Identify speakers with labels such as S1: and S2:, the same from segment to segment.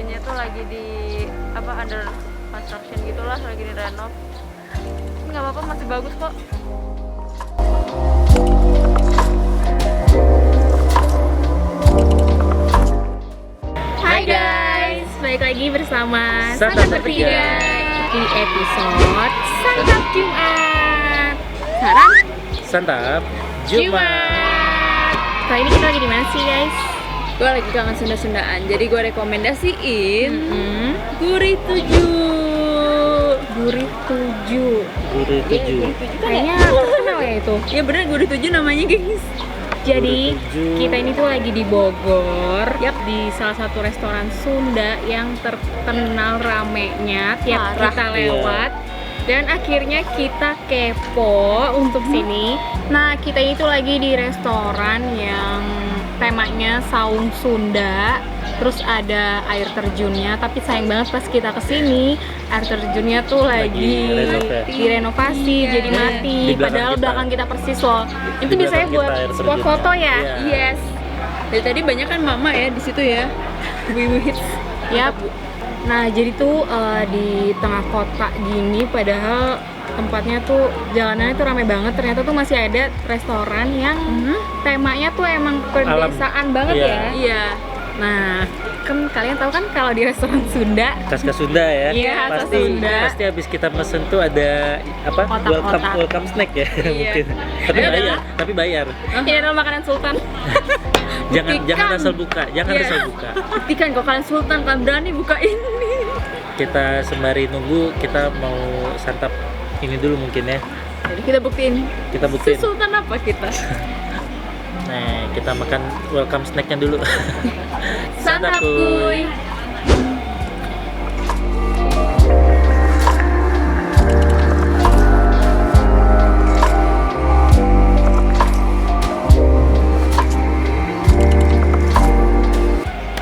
S1: ininya tuh lagi di under construction gitulah, lagi di renov. Nggak apa-apa, masih bagus kok. Hai guys, balik lagi bersama Santap Bertiga di episode Santap Jumat. Saran
S2: Santap Jumat.
S1: Kali ini kita lagi di mana sih guys? Gue lagi kangen Sunda-Sundaan, jadi gue rekomendasiin Gurih 7. Gurih 7.
S2: Gurih 7.
S1: Kayaknya terkenal ya itu. Ya bener, Gurih 7 namanya guys. Jadi kita ini tuh lagi di Bogor, di salah satu restoran Sunda yang terkenal ramenya tiap kita lewat. Dan akhirnya kita kepo untuk sini. Nah, kita ini tuh lagi di restoran yang temanya saung Sunda. Terus ada air terjunnya, tapi sayang banget pas kita kesini air terjunnya tuh lagi direnovasi, jadi mati. Padahal belakang kita persis loh. Itu biasanya buat spot foto ya. Yes. Dari tadi banyak kan mama ya di situ ya. Wiwi hits. Yap. Nah, jadi tuh di tengah kota gini, padahal tempatnya tuh jalanannya tuh ramai banget. Ternyata tuh masih ada restoran yang temanya tuh emang pedesaan banget ya. Iya. Nah, kan kalian tahu kan kalau di restoran Sunda,
S2: khas Sunda ya.
S1: Iya,
S2: pasti habis kita mesen tuh ada apa? Welcome snack ya.
S1: Iya.
S2: Mungkin. Tapi bayar.
S1: Ini adalah makanan sultan.
S2: jangan asal buka, asal buka.
S1: Buktikan kok kalian sultan, kalian berani buka ini.
S2: Kita sembari nunggu, kita mau santap ini dulu mungkin ya.
S1: Jadi kita buktiin. Sultan apa kita?
S2: Nah, kita makan welcome snacknya dulu.
S1: Santap kuy.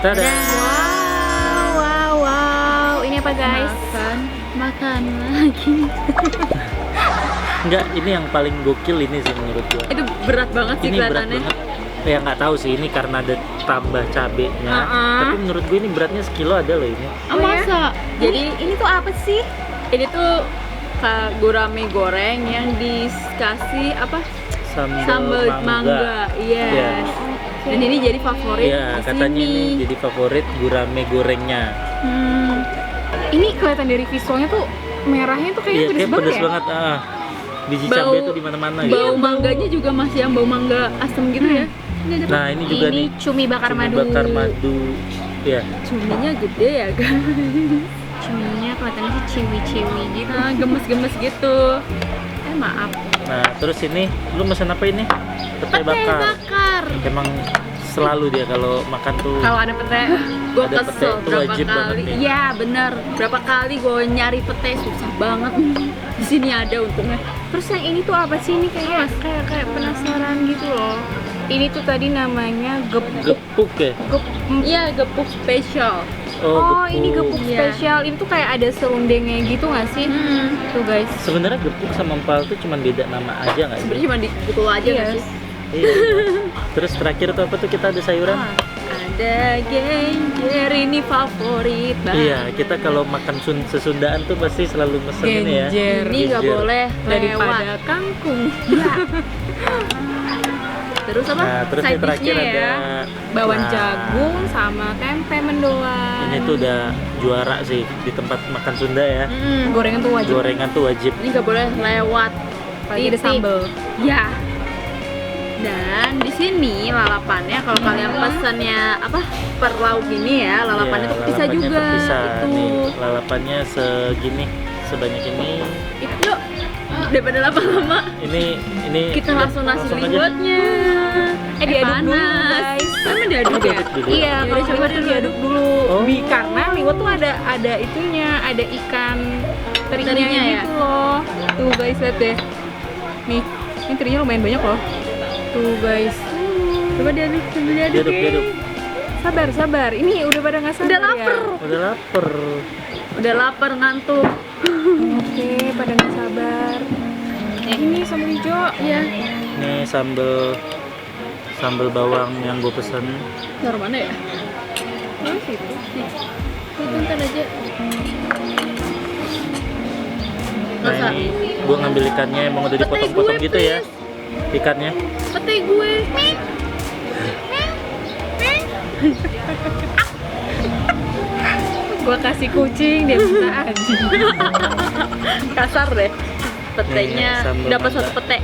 S2: Tada.
S1: Wow. Ini apa guys? Makan lagi.
S2: Enggak, ini yang paling gokil ini sih menurut gua.
S1: Itu berat banget sih kelihatannya.
S2: Ya nggak tahu sih ini karena ada tambah cabenya. Tapi menurut gue ini beratnya sekilo ada loh ini.
S1: Masa? Jadi ini tuh apa sih? Ini tuh gurame goreng yang dikasih apa? Sambal mangga. Yes. Yeah. Dan ini jadi favorit.
S2: Iya, katanya ini jadi favorit gurame gorengnya.
S1: Ini kelihatan dari visualnya tuh merahnya tuh kayaknya pedes banget ya.
S2: Biji cabai tuh di mana-mana gitu.
S1: Bau mangganya juga masih yang bau mangga asam gitu ya.
S2: Nah, ini juga nih
S1: cumi bakar madu.
S2: Ya.
S1: Cuminya gede ya, guys. Cuminya kelihatannya sih ciwi-ciwi gitu. Gemes-gemes gitu. Maaf.
S2: Nah, terus ini lu mesen apa ini? Pete bakar. Emang selalu dia kalau makan tuh.
S1: Kalau ada pete, gue kesel berapa kali. Iya, bener. Berapa kali gue nyari pete susah banget. Di sini ada untungnya. Terus yang ini tuh apa sih? Ini kayak penasaran gitu loh. Ini tuh tadi namanya
S2: gepuk ya?
S1: Iya, gepuk spesial.
S2: Oh,
S1: ini gepuk spesial. Ini tuh kayak ada serundengnya gitu nggak sih? Tuh guys.
S2: Sebenarnya gepuk sama empal tuh cuma beda nama aja nggak sih?
S1: Sebenarnya cuma gitu aja nggak sih?
S2: Iya. Terus terakhir tuh apa tuh kita ada sayuran?
S1: Ada genjer, ini favorit banget.
S2: Iya, kita kalau makan sesundaan tuh pasti selalu mesen ini ya.
S1: Ini nggak boleh daripada kangkung. Iya. Terus apa?
S2: Nah, terus yang terakhir ada
S1: bawang jagung sama tempe mendoan.
S2: Ini tuh udah juara sih di tempat makan Sunda ya.
S1: Gorengan tuh wajib. Ini nggak boleh lewat. Apalagi ada sambal. Ya. Dan di sini lalapannya kalau kalian pesannya per lauk ini ya, lalapannya tuh bisa juga. Itu.
S2: Nih, lalapannya segini, sebanyak ini.
S1: Itu daripada lama-lama.
S2: Ini
S1: kita langsung liwetnya.
S3: Diaduk dulu guys.
S1: Emang diaduk ya?
S3: Iya, kalau coba diaduk dulu.
S1: Karena liwet tuh ada itunya, ada ikan terinya
S3: ya?
S1: gitu loh. Tuh guys, lihat deh. Nih, ini terinya lumayan banyak loh. Tuh guys. Coba diaduk. Sabar. Ini udah pada nggak sabar ya? Udah lapar ngantuk. Oke, pada nggak sabar. Ini sambal hijau ya.
S2: Ini sambal bawang yang gue pesen.
S1: Taruh mana ya? Terus itu. Itu ntar aja.
S2: Nah
S1: Masa?
S2: ini gue ngambil ikannya emang udah
S1: Pete
S2: dipotong-potong
S1: gue,
S2: gitu ya ikannya.
S1: Pete gue. Gua kasih kucing dia minta anjing. Kasar deh. Petenya
S2: Nih, sambal
S1: dapat
S2: mangga.
S1: satu pete.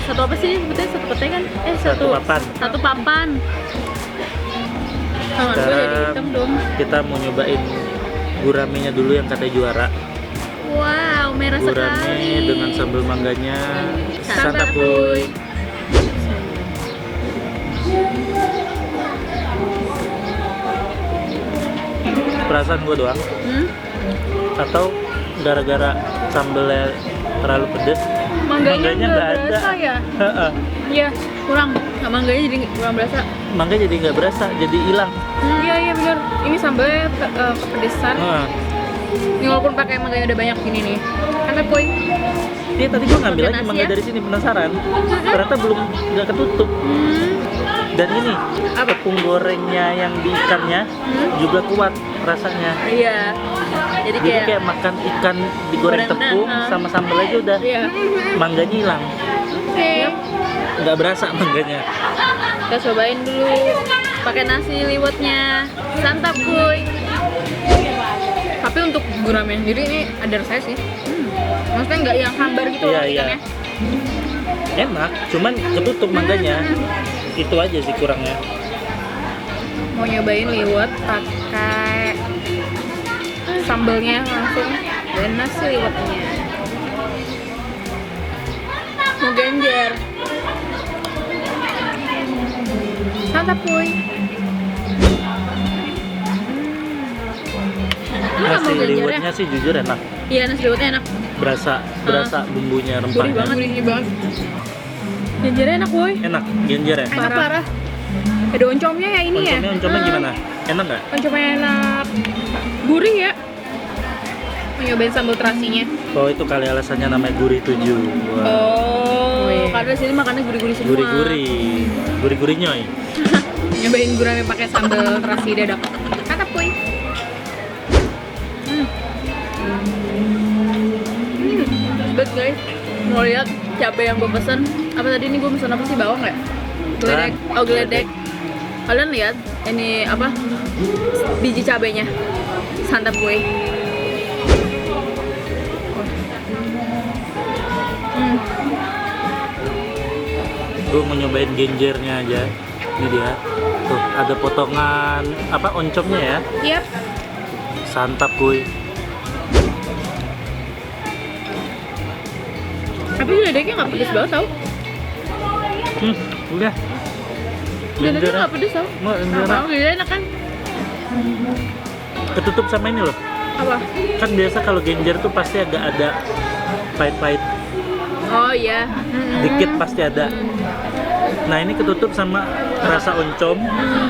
S1: Satu apa sih sebetulnya satu pete kan?
S2: Satu papan.
S1: Satu papan. Tangan gue jadi hitam
S2: Sekarang
S1: dong.
S2: kita mau nyobain guramenya dulu yang katanya juara.
S1: Wow, merah
S2: Gurame
S1: sekali.
S2: dengan sambal mangganya.
S1: Santap,
S2: Santapuy. Perasaan gue doang
S1: Hmm?
S2: atau gara-gara sambalnya terlalu pedes?
S1: Mangganya nggak
S2: nggak ada.
S1: berasa ya?
S2: Heeh.
S1: Iya, kurang. Nah, mangganya jadi kurang berasa.
S2: Mangga jadi nggak berasa, jadi hilang.
S1: Iya iya benar. Ini sambalnya kepedesan.
S2: Heeh.
S1: Ini walaupun pakai mangganya udah banyak gini nih. Karena poin.
S2: Dia tadi gue ngambil
S1: Pakai
S2: lagi
S1: nasi
S2: mangga
S1: ya?
S2: dari sini penasaran. Ternyata belum nggak ketutup. Dan ini
S1: Apa?
S2: tepung gorengnya yang di ikannya juga kuat rasanya.
S1: Iya. Jadi
S2: Jadi
S1: kayak
S2: kayak makan ikan digoreng
S1: Goreng,
S2: tepung
S1: nah.
S2: sama sambal aja udah
S1: iya.
S2: mangganya hilang.
S1: Oke.
S2: Nggak berasa mangganya.
S1: Kita cobain dulu pakai nasi liwetnya. Santap kuy. Tapi untuk gurame sendiri ini ada rasanya sih. Maksudnya nggak yang hambar gitu
S2: Iya,
S1: loh
S2: iya.
S1: ikannya.
S2: Enak, cuman ketutup mangganya. Itu aja sih kurangnya.
S1: Mau nyobain liwet pakai sambelnya langsung dan nasi liwetnya. Mau genjer. Santap kuy. Lu nggak
S2: Nasi
S1: mau genjer ya?
S2: liwetnya sih jujur enak.
S1: Iya nasi liwetnya enak.
S2: Berasa bumbunya
S1: Gurih
S2: rempahnya.
S1: banget. Gurih banget. Genjernya enak kuy.
S2: Enak, genjer ya.
S1: Enak parah. Ada oncomnya ya ini ya.
S2: Oncomnya gimana? Enak nggak?
S1: Oncomnya enak. Gurih ya. Mau nyobain sambal terasinya.
S2: Oh itu kali alasannya namanya gurih 7. Wah.
S1: Oh, karena di sini makannya gurih-gurih semua.
S2: Gurih-gurih nyoy.
S1: Nyobain gurame pakai sambal terasi dadak. Mantap kuy. Bet guys, mau lihat cabai yang gue pesen. Apa tadi ini gue pesen apa sih, bawang nggak? Geledek. Oh geledek. Kalian lihat ini apa? Biji cabainya. Santap kuy.
S2: Gue mau nyobain genjernya aja. Ini dia. Tuh ada potongan apa oncomnya ya.
S1: Yap.
S2: Santap kuy.
S1: Tapi geledeknya nggak pedes banget tau.
S2: Udah.
S1: Geledeknya nggak pedes tau. Apa? Geledeknya enak kan?
S2: Ketutup sama ini loh.
S1: Apa?
S2: Kan biasa kalau genjer tuh pasti agak ada pahit-pahit
S1: Oh iya.
S2: dikit pasti ada. Nah ini ketutup sama rasa oncom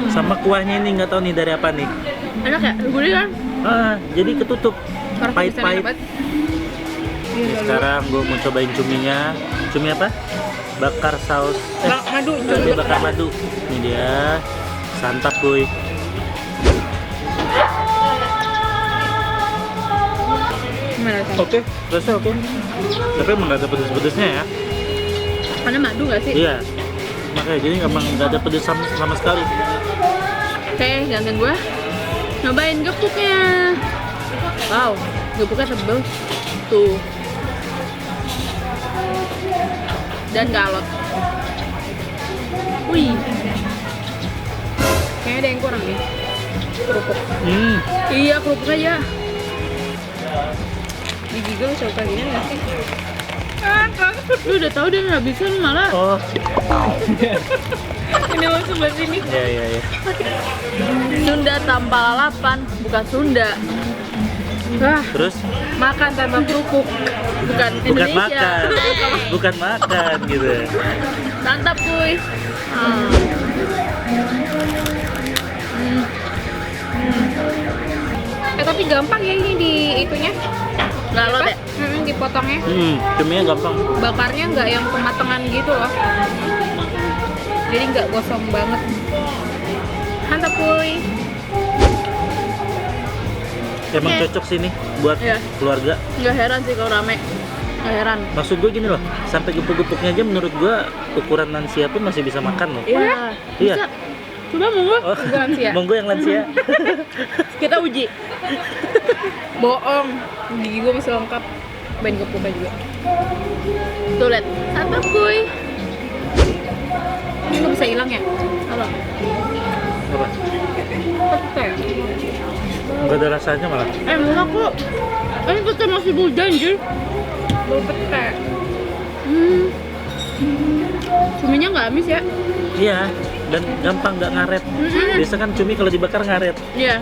S2: sama kuahnya ini nggak tahu nih dari apa nih.
S1: Enak ya? Gurih kan?
S2: Jadi ketutup
S1: Parah,
S2: pahit-pahit.
S1: bisa enak banget.
S2: Nih, sekarang gue mau cobain cuminya. Cumi apa? Bakar saus.
S1: Madu.
S2: Cumi bakar madu. Ini dia. Santap kuy.
S1: Gimana rasanya?
S2: Oke, rasanya oke. Tapi emang nggak ada pedes-pedesnya ya.
S1: Karena madu nggak sih?
S2: Iya. Makanya jadi emang nggak ada pedes sama sekali.
S1: Oke, gantian gue nyobain gepuknya. Wow, gepuknya tebel. Tuh. Dan galot. Wih. Kayaknya ada yang kurang nih. Kerupuk. Iya, kerupuk aja. Digigil coba gini nggak sih? Lu udah tahu dia nggak bisa, lu malah
S2: Oh.
S1: ini langsung bahas ini.
S2: Iya.
S1: Sunda tanpa lalapan, bukan Sunda.
S2: Terus
S1: Makan tanpa kerupuk, bukan Indonesia.
S2: bukan makan gitu.
S1: Santap kuy. Tapi gampang ya ini di itunya. Galot ya? Dipotongnya.
S2: Cuminya gampang.
S1: Bakarnya nggak yang kematangan gitu loh. Jadi nggak gosong banget. Santap kuy.
S2: Emang
S3: Oke.
S2: cocok sih nih buat
S3: Iya.
S2: keluarga.
S3: Nggak heran sih kalau rame. Nggak heran.
S2: Maksud gue gini loh, sampai gepuk-gepuknya aja menurut gue ukuran lansia pun masih bisa makan loh.
S3: Iya.
S2: Iya.
S3: Bisa. Coba monggo.
S2: Oh,
S3: Juga lansia.
S2: monggo yang lansia.
S3: Kita uji. Bohong. Gigi gue masih lengkap. Main gepuknya juga. Tuh lihat. Santap kuy.
S1: Ini nggak bisa hilang ya?
S3: Apa?
S2: Apa?
S1: Pete.
S2: Nggak ada rasanya malah.
S3: Enak kok. Ini kita masih muda anjir.
S1: Bau pete.
S3: Cuminya nggak amis ya?
S2: Iya, dan gampang nggak ngaret. Biasa kan cumi kalau dibakar ngaret.
S3: Iya.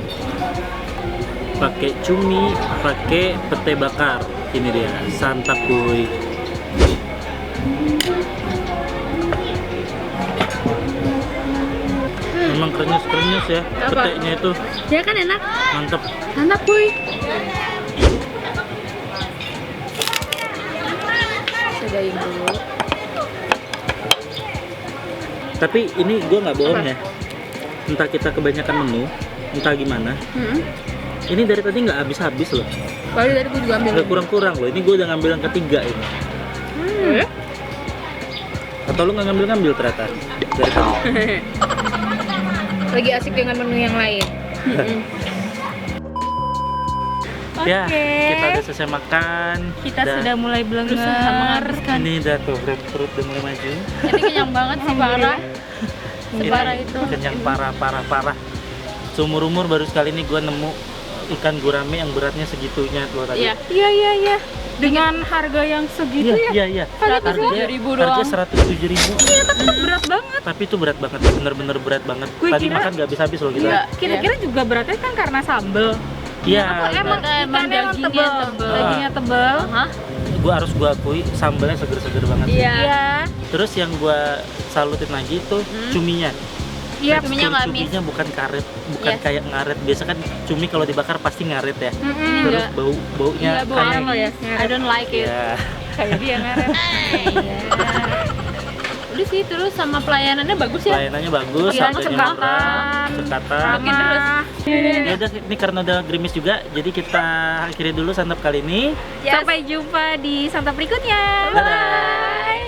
S2: Pakai cumi, pakai pete bakar. Ini dia, santap kuy. Memang krenyes-krenyes ya,
S3: Apa?
S2: petenya itu
S3: Ya kan enak.
S2: mantep.
S3: Santap kuy. Cobain dulu.
S2: Tapi ini gue nggak bohong ya, entah kita kebanyakan menu, entah gimana. Ini dari tadi nggak habis-habis loh,
S3: Baru dari gue juga ambil.
S2: nggak kurang-kurang loh. Ini gue udah ngambil yang ketiga ini.
S3: Eh?
S2: Atau lu nggak ngambil-ngambil ternyata dari tadi?
S1: Lagi asik dengan menu yang lain.
S2: Ya,
S1: Oke.
S2: kita udah selesai makan.
S1: Kita
S2: Dan
S1: sudah mulai
S3: Berusaha
S1: belenger.
S3: menghabiskan.
S2: Ini udah tuh perut udah mulai maju.
S3: Ini kenyang banget sih parah. Separah
S2: Ini
S3: itu.
S2: kenyang parah. Seumur umur baru sekali ini gue nemu ikan gurame yang beratnya segitunya loh tadi.
S3: Iya.
S1: Iya. Dengan harga yang segitu ya.
S2: Iya.
S3: Harganya 7.000 doang.
S2: Harga 107.000.
S1: Iya, tapi itu berat banget.
S2: Tapi itu berat banget, bener-bener berat banget.
S1: Gue
S2: Tadi
S1: kira-
S2: makan nggak habis-habis loh kita.
S3: Iya.
S1: Kira-kira juga beratnya kan karena sambel.
S2: Iya.
S1: Emang
S3: Emang
S1: ikannya emang
S3: dagingnya
S1: tebel.
S3: tebel.
S1: Dagingnya tebel.
S3: Hah?
S2: Gue akui sambelnya seger-seger banget.
S3: Iya.
S1: Iya.
S2: Terus yang gue salutin lagi itu cuminya.
S1: Iya.
S3: Cuminya nggak amis.
S2: Cuminya bukan karet, bukan
S3: Iya.
S2: kayak ngaret. Biasa kan cumi kalau dibakar pasti ngaret ya.
S1: Mm-mm.
S2: Terus
S3: enggak.
S2: baunya
S3: Iya, bau
S2: kayak
S3: lo ya. I don't like it.
S2: ya.
S1: Kayak dia ngaret.
S3: Iya. Udah sih, terus sama pelayanannya bagus ya.
S2: Pelayanannya bagus,
S3: Iya,
S2: harganya
S3: cekatan.
S2: murah, cekatan.
S3: Makin terus.
S2: Ya udah, ini karena udah gerimis juga, jadi kita akhiri dulu santap kali ini.
S3: Yes.
S1: Sampai jumpa di santap berikutnya.
S2: Dadah.